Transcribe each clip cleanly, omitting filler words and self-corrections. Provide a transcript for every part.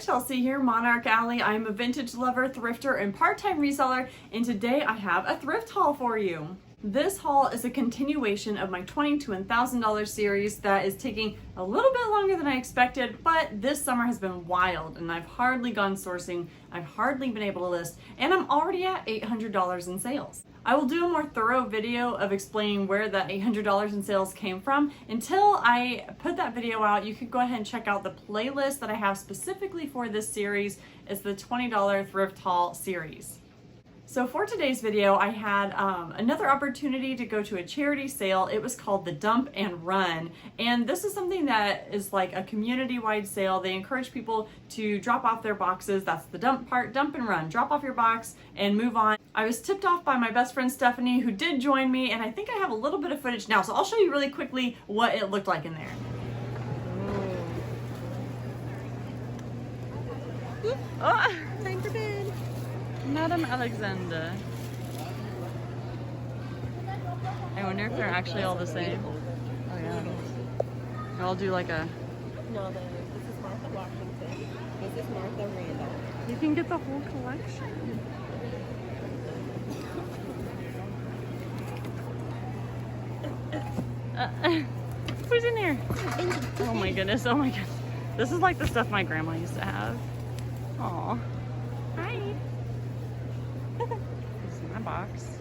Chelsea here, MonarchAlley. I'm a vintage lover, thrifter, and part-time reseller, and today I have a thrift haul for you. This haul is a continuation of my $20 to $1,000 series that is taking a little bit longer than I expected, but this summer has been wild and I've hardly gone sourcing, I've hardly been able to list, and I'm already at $800 in sales. I will do a more thorough video of explaining where that $800 in sales came from. Until I put that video out, you could go ahead and check out the playlist that I have specifically for this series. It's the $20 thrift haul series. So for today's video, I had another opportunity to go to a charity sale. It was called the Dump and Run. And this is something that is like a community-wide sale. They encourage people to drop off their boxes. That's the dump part, dump and run. Drop off your box and move on. I was tipped off by my best friend Stephanie, who did join me, and I think I have a little bit of footage now. So I'll show you really quickly what it looked like in there. Oh. Time for bed. Madam Alexander. I wonder if they're actually all the same. Oh yeah. I'll do like a... No, this is Martha Washington. This is Martha Randall. You can get the whole collection. Who's in here? Oh my goodness, oh my goodness. This is like the stuff my grandma used to have. Aw. Hi. This is my box.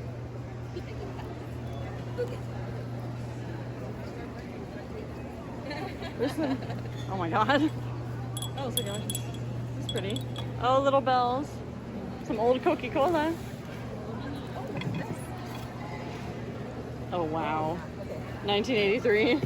Oh my god. Oh my gosh. This is pretty. Oh, little bells. Some old Coca-Cola. Oh wow. 1983.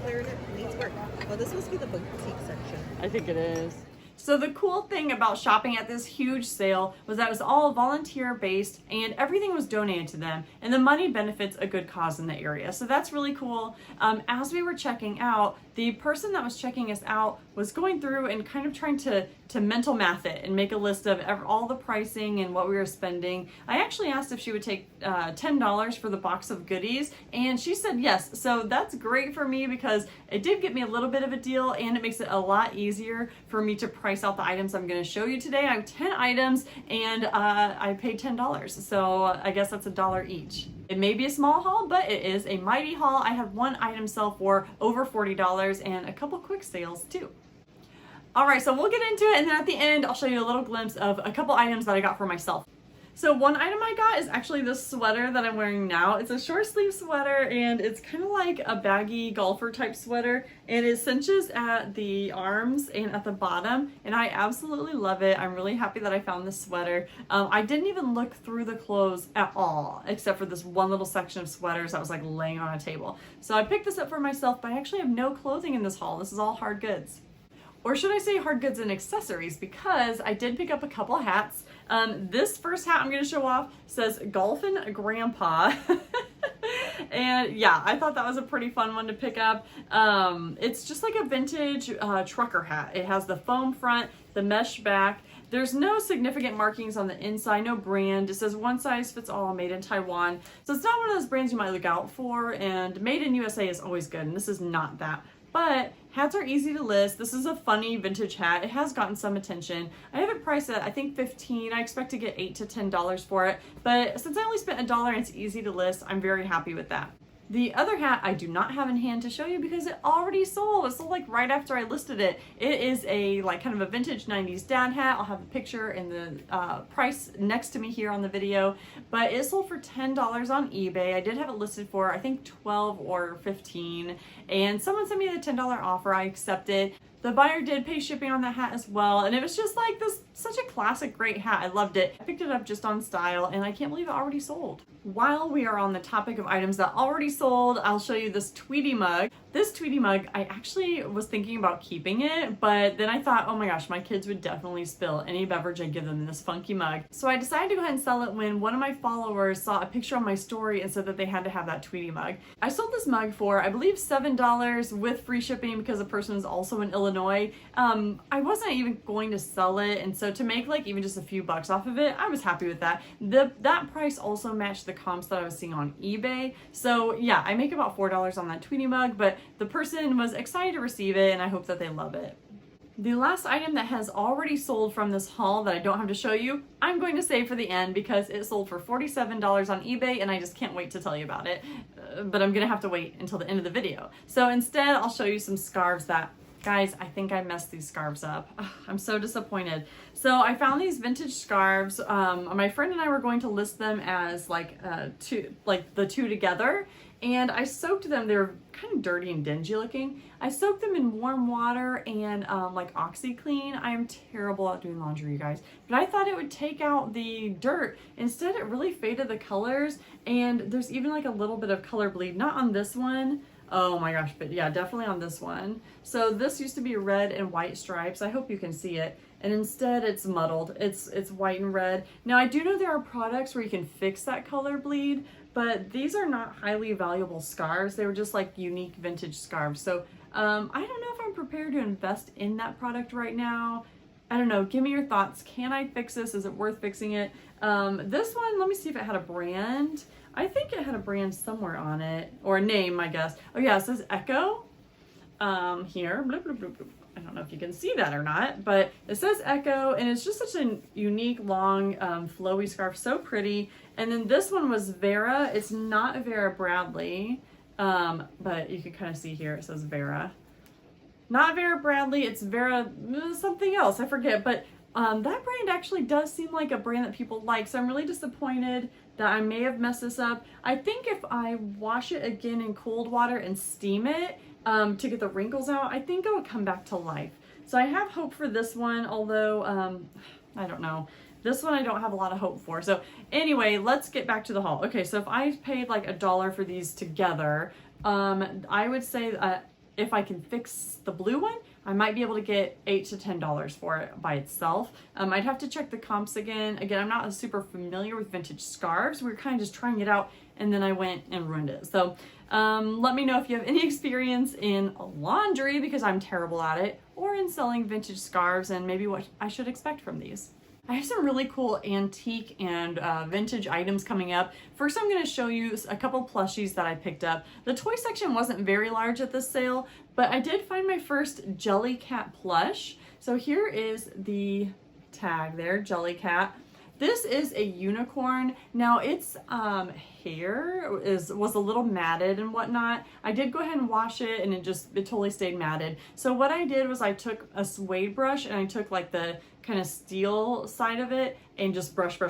Clearing it needs work. Well, this must be the boutique section. I think it is. So the cool thing about shopping at this huge sale was that it was all volunteer based and everything was donated to them, and the money benefits a good cause in the area. So that's really cool. As we were checking out, the person that was checking us out was going through and kind of trying to mental math it and make a list of all the pricing and what we were spending. I actually asked if she would take $10 for the box of goodies, and she said yes. So that's great for me because it did get me a little bit of a deal, and it makes it a lot easier for me to price out the items I'm going to show you today. I have 10 items and I paid $10. So I guess that's $1 each. It may be a small haul, but it is a mighty haul. I had one item sell for over $40 and a couple quick sales too. All right, so we'll get into it, and then at the end, I'll show you a little glimpse of a couple items that I got for myself. So one item I got is actually this sweater that I'm wearing now. It's a short sleeve sweater, and it's kind of like a baggy golfer type sweater, and it cinches at the arms and at the bottom, and I absolutely love it. I'm really happy that I found this sweater. I didn't even look through the clothes at all, except for this one little section of sweaters that was like laying on a table. So I picked this up for myself, but I actually have no clothing in this haul. This is all hard goods. Or should I say hard goods and accessories, because I did pick up a couple of hats. This first hat I'm going to show off says Golfin' Grandpa. And yeah, I thought that was a pretty fun one to pick up. It's just like a vintage trucker hat. It has the foam front, the mesh back. There's no significant markings on the inside, no brand. It says one size fits all, made in Taiwan. So it's not one of those brands you might look out for, and made in USA is always good, and this is not that. But hats are easy to list. This is a funny vintage hat. It has gotten some attention. I have it priced at I think $15. I expect to get $8 to $10 for it. But since I only spent $1 and it's easy to list, I'm very happy with that. The other hat I do not have in hand to show you because it already sold. It sold like right after I listed it. It is a like kind of a vintage 90s dad hat. I'll have the picture and the price next to me here on the video. But it sold for $10 on eBay. I did have it listed for I think $12 or $15. And someone sent me the $10 offer. I accepted. The buyer did pay shipping on that hat as well, and it was just like this, such a classic great hat. I loved it. I picked it up just on style, and I can't believe it already sold. While we are on the topic of items that already sold, I'll show you this Tweety mug. This Tweety mug, I actually was thinking about keeping it, but then I thought, oh my gosh, my kids would definitely spill any beverage I give them in this funky mug. So I decided to go ahead and sell it when one of my followers saw a picture on my story and said that they had to have that Tweety mug. I sold this mug for, I believe, $7 with free shipping because the person is also in Illinois. I wasn't even going to sell it, and so to make like even just a few bucks off of it, I was happy with that. That price also matched the comps that I was seeing on eBay. So yeah, I make about $4 on that Tweety mug, but the person was excited to receive it, and I hope that they love it. The last item that has already sold from this haul that I don't have to show you, I'm going to save for the end because it sold for $47 on eBay and I just can't wait to tell you about it. But I'm gonna have to wait until the end of the video. So instead, I'll show you some scarves that, guys, I think I messed these scarves up. Ugh, I'm so disappointed. So I found these vintage scarves. My friend and I were going to list them as like the two together. And I soaked them, they were kind of dirty and dingy looking. I soaked them in warm water and like OxyClean. I am terrible at doing laundry, you guys. But I thought it would take out the dirt. Instead, it really faded the colors. And there's even like a little bit of color bleed. Not on this one. Oh my gosh, but yeah, definitely on this one. So this used to be red and white stripes. I hope you can see it. And instead it's muddled. It's white and red. Now I do know there are products where you can fix that color bleed, but these are not highly valuable scarves. They were just like unique vintage scarves. So I don't know if I'm prepared to invest in that product right now. I don't know, give me your thoughts. Can I fix this? Is it worth fixing it? This one, let me see if it had a brand. I think it had a brand somewhere on it, or a name, I guess. Oh yeah, it says Echo here. Bloop, bloop, bloop, bloop. I don't know if you can see that or not, but it says Echo, and it's just such a unique, long, flowy scarf, so pretty. And then this one was Vera. It's not Vera Bradley, but you can kind of see here it says Vera. Not Vera Bradley, it's Vera something else, I forget, but that brand actually does seem like a brand that people like, so I'm really disappointed that I may have messed this up. I think if I wash it again in cold water and steam it to get the wrinkles out, I think it would come back to life. So I have hope for this one, although I don't know. This one I don't have a lot of hope for. So anyway, let's get back to the haul. Okay, so if I paid like $1 for these together, I would say if I can fix the blue one, I might be able to get $8 to $10 for it by itself. I'd have to check the comps again. Again, I'm not super familiar with vintage scarves. We were kind of just trying it out, and then I went and ruined it. So let me know if you have any experience in laundry, because I'm terrible at it, or in selling vintage scarves and maybe what I should expect from these. I have some really cool antique and vintage items coming up. First, I'm going to show you a couple plushies that I picked up. The toy section wasn't very large at this sale, but I did find my first Jellycat plush. So here is the tag there, Jellycat. This is a unicorn. Now its hair was a little matted and whatnot. I did go ahead and wash it, and it totally stayed matted. So what I did was I took a suede brush and I took like the kind of steel side of it and just brushed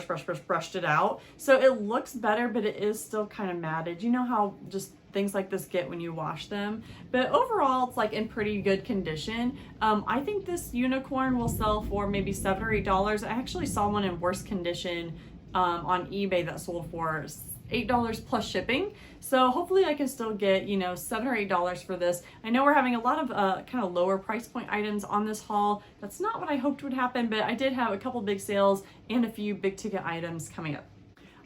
it out. So it looks better, but it is still kind of matted. You know how just things like this get when you wash them, but overall it's like in pretty good condition. I think this unicorn will sell for maybe $7 or $8. I actually saw one in worse condition on eBay that sold for $8 plus shipping. So hopefully I can still get, you know, $7 or $8 for this. I know we're having a lot of kind of lower price point items on this haul. That's not what I hoped would happen, but I did have a couple big sales and a few big ticket items coming up.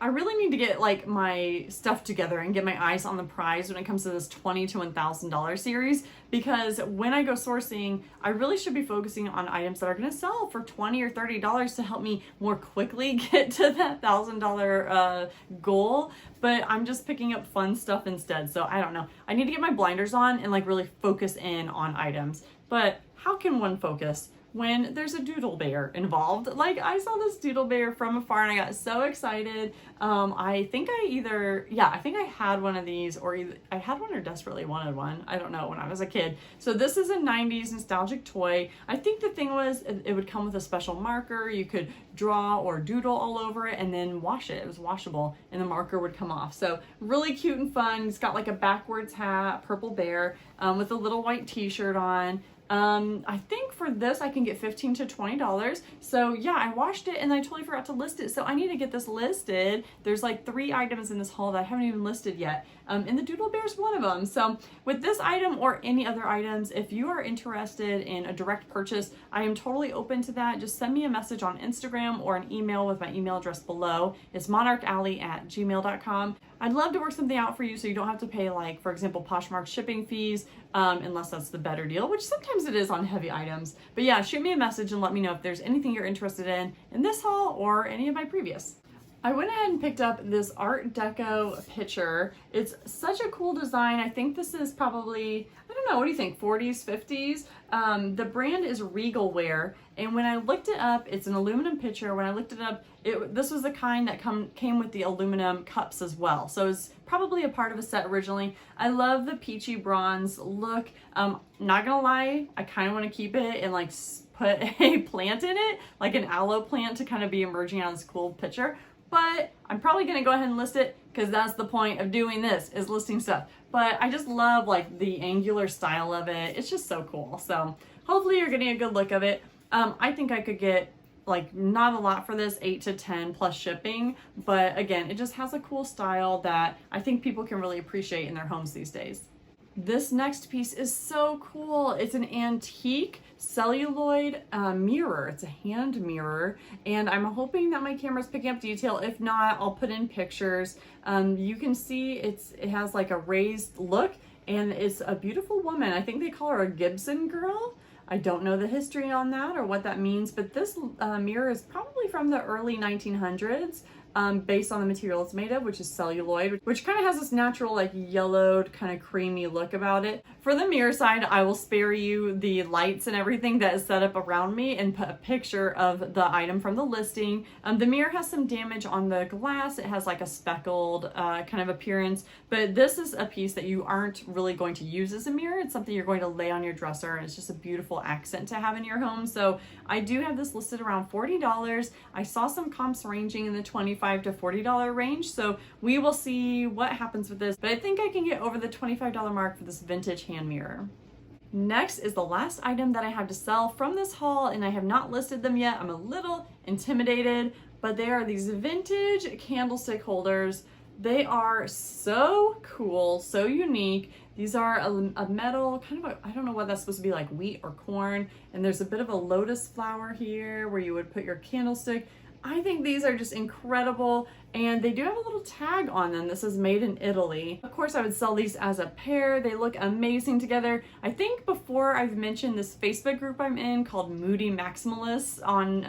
I really need to get like my stuff together and get my eyes on the prize when it comes to this $20 to $1,000 series, because when I go sourcing, I really should be focusing on items that are going to sell for $20 or $30 to help me more quickly get to that $1,000 goal. But I'm just picking up fun stuff instead. So I don't know. I need to get my blinders on and like really focus in on items. But how can one focus when there's a doodle bear involved? Like, I saw this doodle bear from afar and I got so excited. I think I had one of these, or either I had one or desperately wanted one. I don't know, when I was a kid. So this is a 90s nostalgic toy. I think the thing was it would come with a special marker. You could draw or doodle all over it and then wash it. It was washable and the marker would come off. So really cute and fun. It's got like a backwards hat, purple bear, with a little white t-shirt on. I think for this I can get $15 to $20. So yeah, I washed it and I totally forgot to list it. So I need to get this listed. There's like 3 items in this haul that I haven't even listed yet. And the doodle bear is one of them. So with this item or any other items, if you are interested in a direct purchase, I am totally open to that. Just send me a message on Instagram or an email with my email address below. It's monarchalley@gmail.com. I'd love to work something out for you so you don't have to pay, like, for example, Poshmark shipping fees, unless that's the better deal, which sometimes it is on heavy items. But yeah, shoot me a message and let me know if there's anything you're interested in this haul or any of my previous. I went ahead and picked up this Art Deco picture. It's such a cool design. I think this is probably, I don't know, what do you think, 40s, 50s? The brand is Regalware, and when I looked it up, it's an aluminum pitcher. When I looked it up, this was the kind that came with the aluminum cups as well. So it's probably a part of a set originally. I love the peachy bronze look. Not gonna lie, I kind of want to keep it and like put a plant in it, like an aloe plant to kind of be emerging out of this cool picture. But I'm probably gonna go ahead and list it because that's the point of doing this, is listing stuff. But I just love like the angular style of it. It's just so cool. So hopefully you're getting a good look of it. I think I could get like not a lot for this, 8 to 10 plus shipping. But again, it just has a cool style that I think people can really appreciate in their homes these days. This next piece is so cool. It's an antique celluloid mirror. It's a hand mirror, and I'm hoping that my camera's picking up detail. If not, I'll put in pictures. You can see it has like a raised look, and it's a beautiful woman. I think they call her a Gibson girl. I don't know the history on that or what that means, but this mirror is probably from the early 1900s. Based on the material it's made of, which is celluloid, which kind of has this natural like yellowed kind of creamy look about it. For the mirror side, I will spare you the lights and everything that is set up around me and put a picture of the item from the listing. The mirror has some damage on the glass. It has like a speckled kind of appearance, but this is a piece that you aren't really going to use as a mirror. It's something you're going to lay on your dresser, and it's just a beautiful accent to have in your home. So I do have this listed around $40. I saw some comps ranging in the $25 to $40 range, so we will see what happens with this, but I think I can get over the $25 mark for this vintage hand mirror. Next is the last item that I have to sell from this haul, and I have not listed them yet. I'm a little intimidated, but they are these vintage candlestick holders. They are so cool, so unique. These are a metal, kind of I don't know what that's supposed to be, like wheat or corn, and there's a bit of a lotus flower here where you would put your candlestick. I think these are just incredible, and they do have a little tag on them. This is made in Italy. Of course, I would sell these as a pair. They look amazing together. I think before I've mentioned this Facebook group I'm in called Moody Maximalists on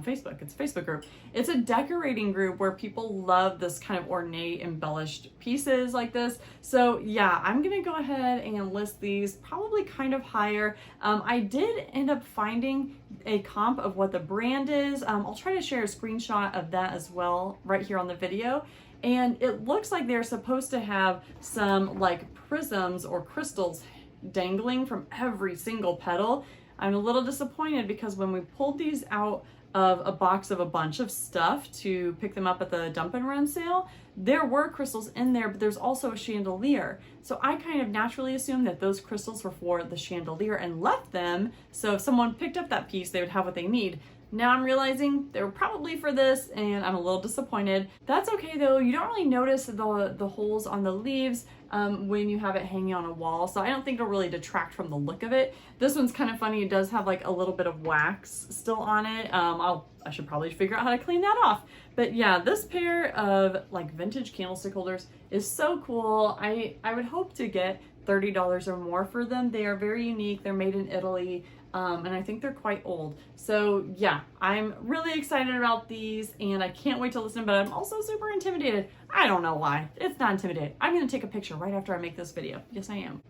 Facebook. It's a Facebook group. It's a decorating group where people love this kind of ornate, embellished pieces like this. So yeah, I'm gonna go ahead and list these probably kind of higher. I did end up finding a comp of what the brand is. I'll try to share a screenshot of that as well right here on the video. And it looks like they're supposed to have some like prisms or crystals dangling from every single petal. I'm a little disappointed because when we pulled these out of a box of a bunch of stuff to pick them up at the dump and run sale, there were crystals in there, but there's also a chandelier. So I kind of naturally assumed that those crystals were for the chandelier and left them, so if someone picked up that piece, they would have what they need. Now I'm realizing they were probably for this, and I'm a little disappointed. That's okay though. You don't really notice the holes on the leaves when you have it hanging on a wall, so I don't think it'll really detract from the look of it. This one's kind of funny. It does have like a little bit of wax still on it. I should probably figure out how to clean that off. But yeah, this pair of like vintage candlestick holders is so cool. I would hope to get $30 or more for them. They are very unique. They're made in Italy. And I think they're quite old. So yeah, I'm really excited about these, and I can't wait to listen, but I'm also super intimidated. I don't know why. It's not intimidated. I'm gonna take a picture right after I make this video. Yes, I am.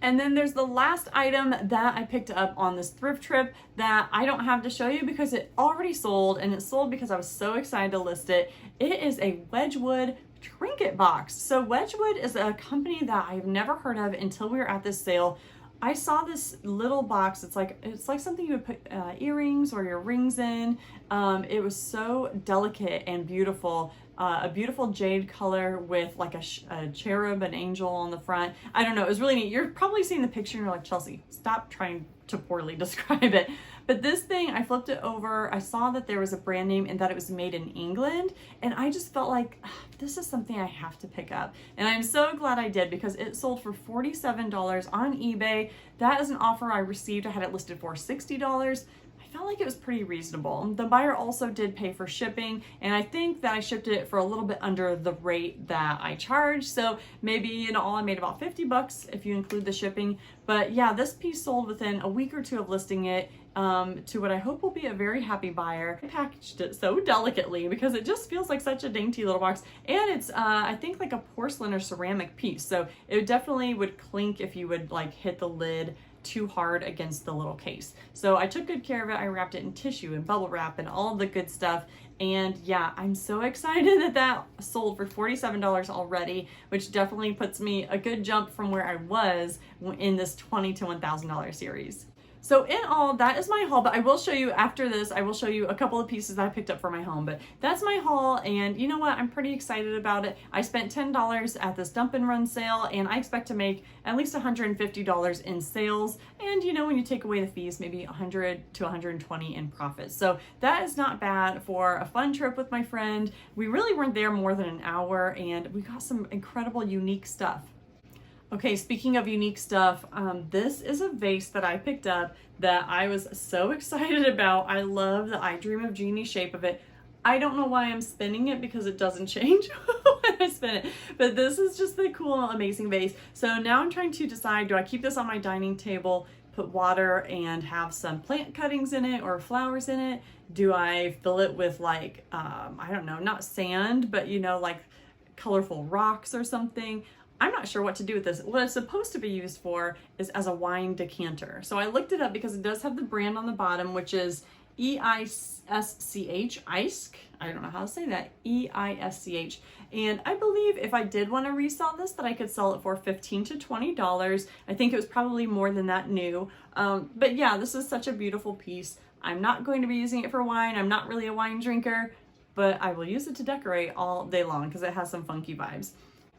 And then there's the last item that I picked up on this thrift trip that I don't have to show you because it already sold, and it sold because I was so excited to list it. It is a Wedgwood trinket box. So Wedgwood is a company that I've never heard of until we were at this sale. I saw this little box. It's like something you would put earrings or your rings in. It was so delicate and beautiful. A beautiful jade color with like a cherub, an angel on the front. I don't know, it was really neat. You're probably seeing the picture and you're like, Chelsea, stop trying to poorly describe it. But this thing, I flipped it over. I saw that there was a brand name and that it was made in England. And I just felt like this is something I have to pick up. And I'm so glad I did because it sold for $47 on eBay. That is an offer I received. I had it listed for $60. I felt like it was pretty reasonable. The buyer also did pay for shipping, and I think that I shipped it for a little bit under the rate that I charged. So maybe in all I made about $50 if you include the shipping. But yeah, this piece sold within a week or two of listing it, to what I hope will be a very happy buyer. I packaged it so delicately because it just feels like such a dainty little box, and it's I think like a porcelain or ceramic piece, so it definitely would clink if you would like hit the lid too hard against the little case. So I took good care of it. I wrapped it in tissue and bubble wrap and all the good stuff. And yeah, I'm so excited that that sold for $47 already, which definitely puts me a good jump from where I was in this $20 to $1,000 series. So in all, that is my haul, but I will show you after this, I will show you a couple of pieces that I picked up for my home, but that's my haul, and you know what, I'm pretty excited about it. I spent $10 at this dump and run sale, and I expect to make at least $150 in sales, and you know, when you take away the fees, maybe 100 to 120 in profit. So that is not bad for a fun trip with my friend. We really weren't there more than an hour, and we got some incredible unique stuff. Okay, speaking of unique stuff, this is a vase that I picked up that I was so excited about. I love the I Dream of Jeannie shape of it. I don't know why I'm spinning it because it doesn't change when I spin it, but this is just the cool, amazing vase. So now I'm trying to decide, do I keep this on my dining table, put water and have some plant cuttings in it or flowers in it? Do I fill it with like, I don't know, not sand, but you know, like colorful rocks or something? I'm not sure what to do with this. What it's supposed to be used for is as a wine decanter. So I looked it up because it does have the brand on the bottom, which is EISCH, ISK. I don't know how to say that, EISCH. And I believe if I did want to resell this, that I could sell it for $15 to $20. I think it was probably more than that new. But yeah, this is such a beautiful piece. I'm not going to be using it for wine. I'm not really a wine drinker, but I will use it to decorate all day long because it has some funky vibes.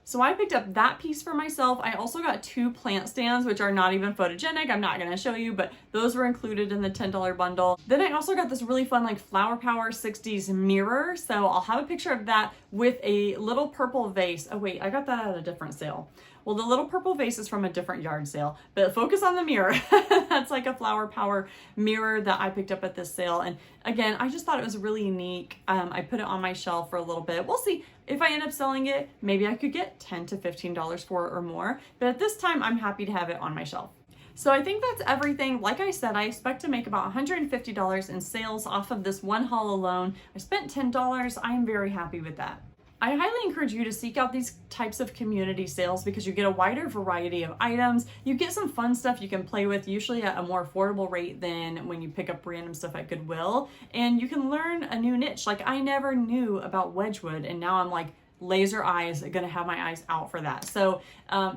So I picked up that piece for myself. I also got 2 plant stands, which are not even photogenic. I'm not gonna show you, but those were included in the $10 bundle. Then I also got this really fun like Flower Power 60s mirror. So I'll have a picture of that with a little purple vase. Oh wait, I got that at a different sale. Well, the little purple vase is from a different yard sale, but focus on the mirror. That's like a Flower Power mirror that I picked up at this sale. And again, I just thought it was really unique. I put it on my shelf for a little bit. We'll see if I end up selling it. Maybe I could get $10 to $15 for it or more. But at this time, I'm happy to have it on my shelf. So I think that's everything. Like I said, I expect to make about $150 in sales off of this one haul alone. I spent $10. I'm very happy with that. I highly encourage you to seek out these types of community sales because you get a wider variety of items. You get some fun stuff you can play with, usually at a more affordable rate than when you pick up random stuff at Goodwill. And you can learn a new niche. Like I never knew about Wedgwood, and now I'm like laser eyes, gonna have my eyes out for that. So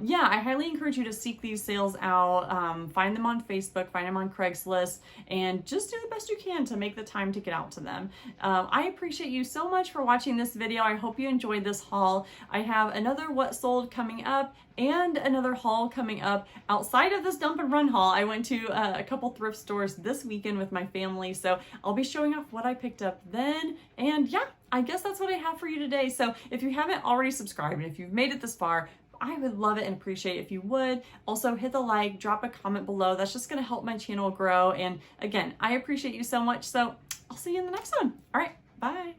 yeah, I highly encourage you to seek these sales out, find them on Facebook, find them on Craigslist, and just do the best you can to make the time to get out to them. I appreciate you so much for watching this video. I hope you enjoyed this haul. I have another What Sold coming up and another haul coming up outside of this dump and run haul. I went to a couple thrift stores this weekend with my family, so I'll be showing off what I picked up then. And yeah, I guess that's what I have for you today. So if you haven't already subscribed, and if you've made it this far, I would love it and appreciate it if you would. Also hit the like, drop a comment below. That's just gonna help my channel grow. And again, I appreciate you so much. So I'll see you in the next one. All right, bye.